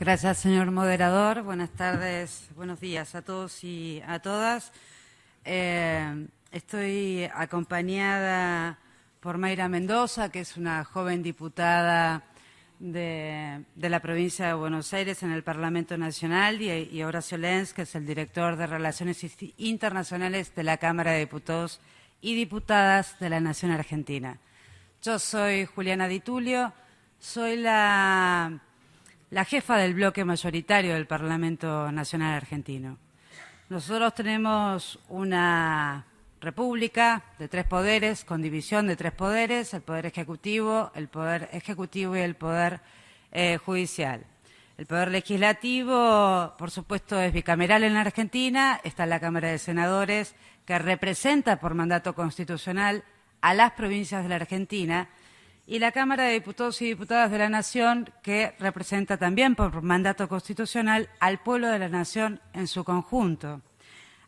Gracias, señor moderador. Buenas tardes, buenos días a todos y a todas. Estoy acompañada por Mayra Mendoza, que es una joven diputada de la provincia de Buenos Aires en el Parlamento Nacional, y Horacio Lenz, que es el director de Relaciones Internacionales de la Cámara de Diputados y Diputadas de la Nación Argentina. Yo soy Juliana Di Tulio, soy la jefa del bloque mayoritario del Parlamento Nacional Argentino. Nosotros tenemos una república de tres poderes, con división de tres poderes: el Poder Ejecutivo y el Poder Judicial. El Poder Legislativo, por supuesto, es bicameral en la Argentina. Está la Cámara de Senadores, que representa por mandato constitucional a las provincias de la Argentina, y la Cámara de Diputados y Diputadas de la Nación, que representa también por mandato constitucional al pueblo de la Nación en su conjunto.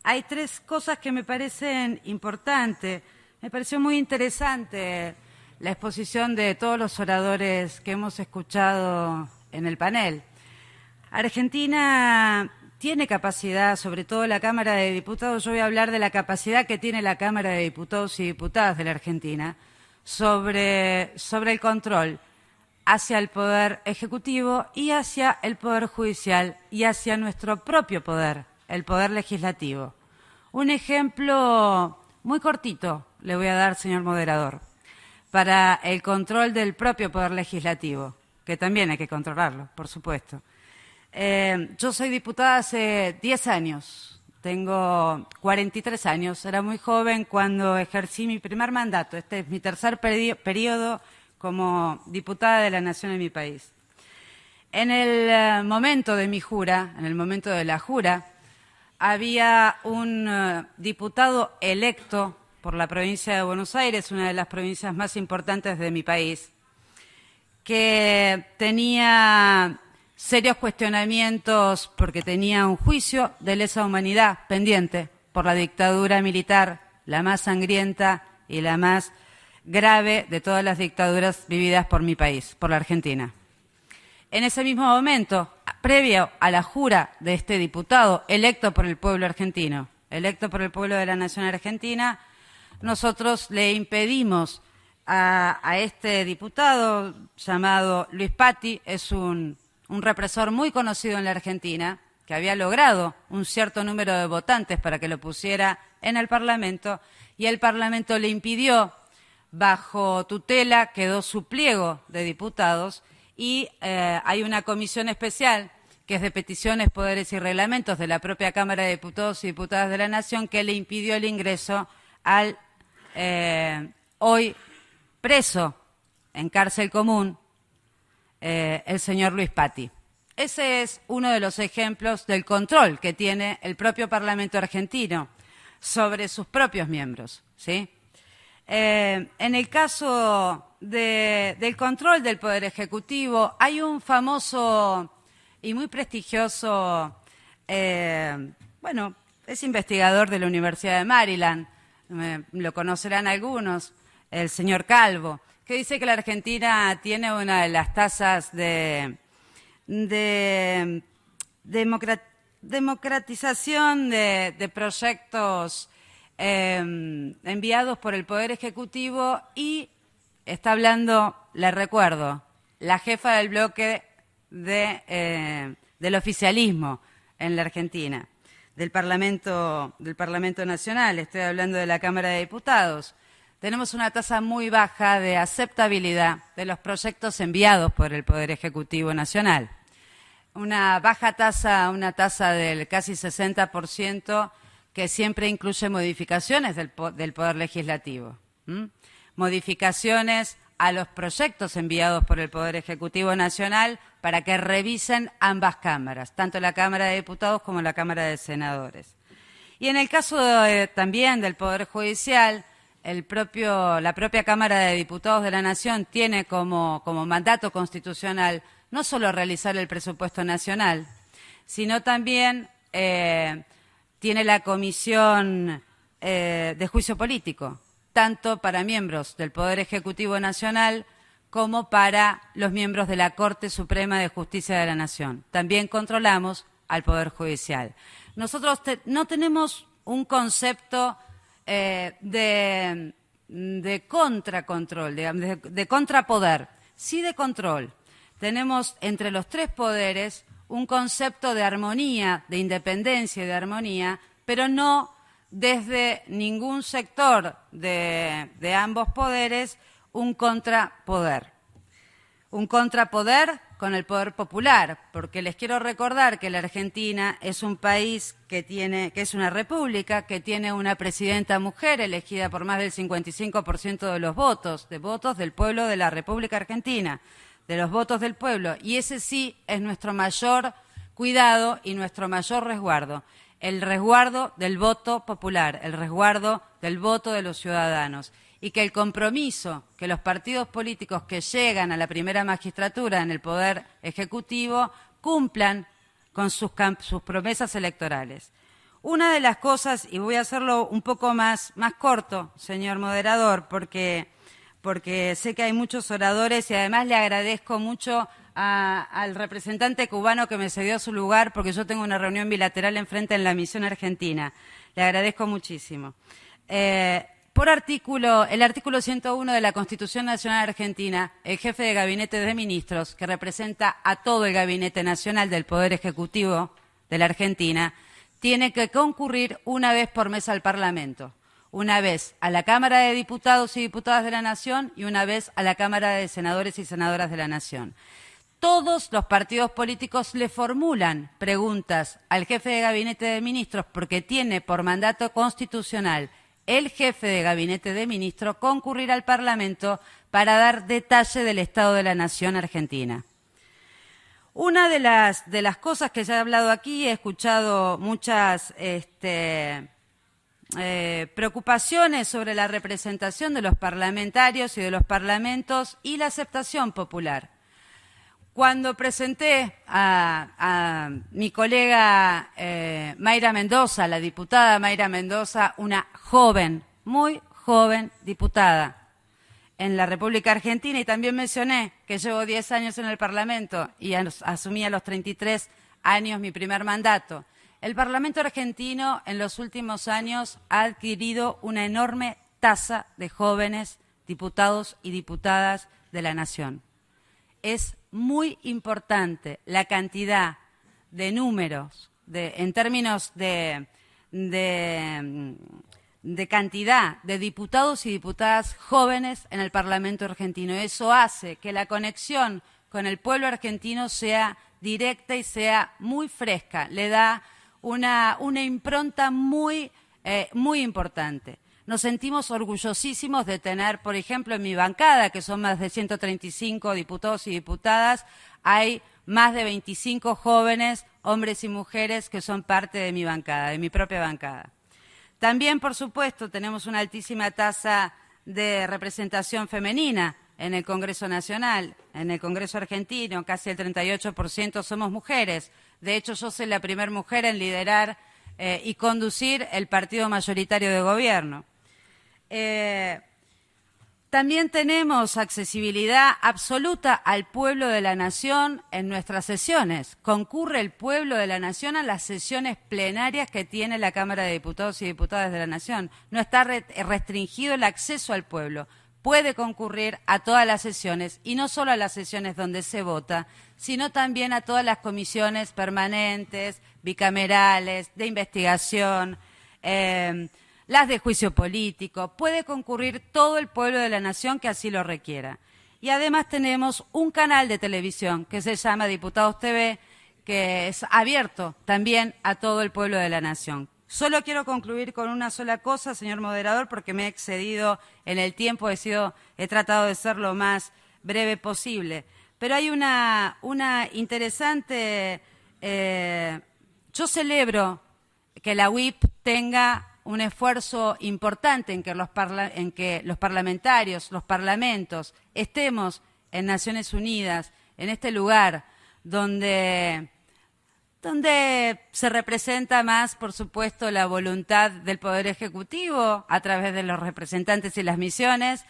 Hay tres cosas que me parecen importantes. Me pareció muy interesante la exposición de todos los oradores que hemos escuchado en el panel. Argentina tiene capacidad, sobre todo la Cámara de Diputados. Yo voy a hablar de la capacidad que tiene la Cámara de Diputados y Diputadas de la Argentina sobre el control hacia el Poder Ejecutivo y hacia el Poder Judicial y hacia nuestro propio poder, el Poder Legislativo. Un ejemplo muy cortito le voy a dar, señor moderador, para el control del propio Poder Legislativo, que también hay que controlarlo, por supuesto. Yo soy diputada hace 10 años. Tengo 43 años, era muy joven cuando ejercí mi primer mandato. Este es mi tercer periodo como diputada de la Nación en mi país. En el momento de mi jura, en el momento de la jura, había un diputado electo por la provincia de Buenos Aires, una de las provincias más importantes de mi país, que tenía serios cuestionamientos porque tenía un juicio de lesa humanidad pendiente por la dictadura militar, la más sangrienta y la más grave de todas las dictaduras vividas por mi país, por la Argentina. En ese mismo momento, previo a la jura de este diputado electo por el pueblo argentino, electo por el pueblo de la Nación Argentina, nosotros le impedimos a este diputado llamado Luis Patti, es un represor muy conocido en la Argentina, que había logrado un cierto número de votantes para que lo pusiera en el Parlamento, y el Parlamento le impidió. Bajo tutela quedó su pliego de diputados, y hay una comisión especial que es de peticiones, poderes y reglamentos de la propia Cámara de Diputados y Diputadas de la Nación, que le impidió el ingreso al hoy preso en cárcel común, el señor Luis Patti. Ese es uno de los ejemplos del control que tiene el propio Parlamento argentino sobre sus propios miembros, ¿sí? En el caso del control del Poder Ejecutivo, hay un famoso y muy prestigioso, es investigador de la Universidad de Maryland, lo conocerán algunos, el señor Calvo, que dice que la Argentina tiene una de las tasas de democratización de proyectos enviados por el Poder Ejecutivo, y está hablando, le recuerdo, la jefa del bloque del oficialismo en la Argentina, del Parlamento Nacional. Estoy hablando de la Cámara de Diputados. Tenemos una tasa muy baja de aceptabilidad de los proyectos enviados por el Poder Ejecutivo Nacional. Una baja tasa, una tasa del casi 60%, que siempre incluye modificaciones del Poder Legislativo. Modificaciones a los proyectos enviados por el Poder Ejecutivo Nacional para que revisen ambas cámaras, tanto la Cámara de Diputados como la Cámara de Senadores. Y en el caso también del Poder Judicial, la propia Cámara de Diputados de la Nación tiene como mandato constitucional no solo realizar el presupuesto nacional, sino también tiene la Comisión de Juicio Político, tanto para miembros del Poder Ejecutivo Nacional como para los miembros de la Corte Suprema de Justicia de la Nación. También controlamos al Poder Judicial. Nosotros no tenemos un concepto de contracontrol, de contrapoder, sí de control. Tenemos entre los tres poderes un concepto de armonía, de independencia y de armonía, pero no desde ningún sector de ambos poderes un contrapoder. Un contrapoder con el poder popular, porque les quiero recordar que la Argentina es un país que es una república, que tiene una presidenta mujer elegida por más del 55% de los votos del pueblo de la República Argentina, de los votos del pueblo, y ese sí es nuestro mayor cuidado y nuestro mayor resguardo, el resguardo del voto popular, el resguardo del voto de los ciudadanos, y que el compromiso que los partidos políticos que llegan a la primera magistratura en el Poder Ejecutivo cumplan con sus promesas electorales. Una de las cosas, y voy a hacerlo un poco más corto, señor moderador, porque sé que hay muchos oradores y además le agradezco mucho al representante cubano que me cedió su lugar porque yo tengo una reunión bilateral enfrente en la misión argentina. Le agradezco muchísimo. El artículo 101 de la Constitución Nacional Argentina, el jefe de Gabinete de Ministros, que representa a todo el Gabinete Nacional del Poder Ejecutivo de la Argentina, tiene que concurrir una vez por mes al Parlamento, una vez a la Cámara de Diputados y Diputadas de la Nación y una vez a la Cámara de Senadores y Senadoras de la Nación. Todos los partidos políticos le formulan preguntas al jefe de Gabinete de Ministros porque tiene por mandato constitucional el jefe de Gabinete de Ministros concurrir al Parlamento para dar detalle del Estado de la Nación Argentina. Una de las cosas que ya he hablado aquí, he escuchado muchas preocupaciones sobre la representación de los parlamentarios y de los parlamentos y la aceptación popular. Cuando presenté a mi colega Mayra Mendoza, la diputada Mayra Mendoza, una joven, muy joven diputada en la República Argentina, y también mencioné que llevo 10 años en el Parlamento y asumí a los 33 años mi primer mandato. El Parlamento argentino en los últimos años ha adquirido una enorme tasa de jóvenes diputados y diputadas de la Nación. Es muy importante la cantidad de números, en términos de cantidad de diputados y diputadas jóvenes en el Parlamento argentino. Eso hace que la conexión con el pueblo argentino sea directa y sea muy fresca. Le da una impronta muy importante. Nos sentimos orgullosísimos de tener, por ejemplo, en mi bancada, que son más de 135 diputados y diputadas, hay más de 25 jóvenes, hombres y mujeres, que son parte de mi bancada, de mi propia bancada. También, por supuesto, tenemos una altísima tasa de representación femenina en el Congreso Nacional, en el Congreso argentino, casi el 38% somos mujeres. De hecho, yo soy la primera mujer en liderar y conducir el partido mayoritario de gobierno. También tenemos accesibilidad absoluta al pueblo de la Nación en nuestras sesiones. Concurre el pueblo de la Nación a las sesiones plenarias que tiene la Cámara de Diputados y Diputadas de la Nación. No está restringido el acceso al pueblo. Puede concurrir a todas las sesiones, y no solo a las sesiones donde se vota, sino también a todas las comisiones permanentes, bicamerales, de investigación, las de juicio político. Puede concurrir todo el pueblo de la Nación que así lo requiera. Y además tenemos un canal de televisión que se llama Diputados TV, que es abierto también a todo el pueblo de la Nación. Solo quiero concluir con una sola cosa, señor moderador, porque me he excedido en el tiempo, he tratado de ser lo más breve posible. Pero hay una interesante... yo celebro que la UIP tenga un esfuerzo importante en que los parlamentarios, los parlamentos, estemos en Naciones Unidas, en este lugar donde se representa más, por supuesto, la voluntad del Poder Ejecutivo a través de los representantes y las misiones,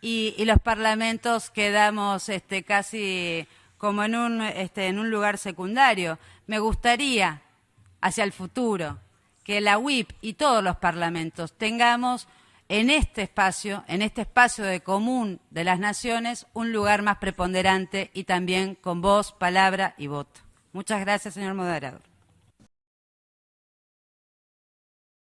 y los parlamentos quedamos casi como en un lugar secundario. Me gustaría, hacia el futuro, que la UIP y todos los parlamentos tengamos en este espacio de común de las naciones, un lugar más preponderante y también con voz, palabra y voto. Muchas gracias, señor moderador.